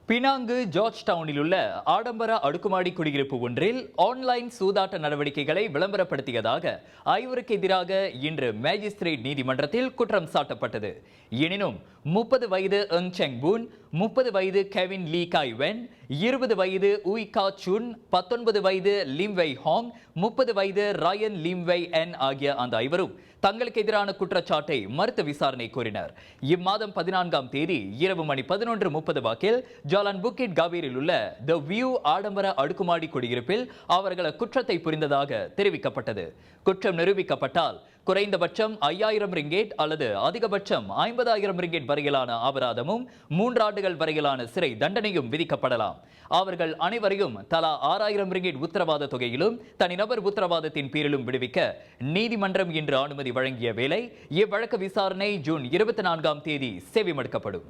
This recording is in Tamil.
பினாங்கு ஜார்ஜ் டவுனில் உள்ள ஆடம்பர அடுக்குமாடி குடியிருப்பு ஒன்றில் ஆன்லைன் சூதாட்ட நடவடிக்கைகளை விளம்பரப்படுத்தியதாக ஐவருக்கு எதிராக இன்று மேஜிஸ்திரேட் நீதிமன்றத்தில் குற்றம் சாட்டப்பட்டது. எனினும் 30 வயது எங் செங் பூன், 30 வயது கெவின் லீ காய் வென், 20 வயது உய் கா சுன், 19 வயது லிம் வெய் ஹாங், 30 வயது ரயன் லிம் வெய் என் ஆகிய அந்த ஐவரும் தங்களுக்கு எதிரான குற்றச்சாட்டை மறுத்து விசாரணை கோரினர். இம்மாதம் 14ஆம் தேதி இரவு மணி 11:30 வாக்கில் ஜாலான் புக்கிட் கபீரில் உள்ள தி வியூ ஆடம்பர அடுக்குமாடி குடியிருப்பில் அவர்கள் குற்றத்தை புரிந்ததாக தெரிவிக்கப்பட்டது. குற்றம் நிரூபிக்கப்பட்டால் குறைந்தபட்சம் 5000 ரிங்கேட் அல்லது அதிகபட்சம் 50,000 ரிங்கேட் வரையிலான அபராதமும் 3 ஆண்டுகள் வரையிலான சிறை தண்டனையும் விதிக்கப்படலாம். அவர்கள் அனைவரையும் தலா 6000 ரிங்கேட் உத்தரவாத தொகையிலும் தனிநபர் உத்தரவாதத்தின் பேரிலும் விடுவிக்க நீதிமன்றம் இன்று அனுமதி வழங்கிய வேளை இவ்வழக்கு விசாரணை ஜூன் 24ஆம் தேதி செவிமடுக்கப்படும்.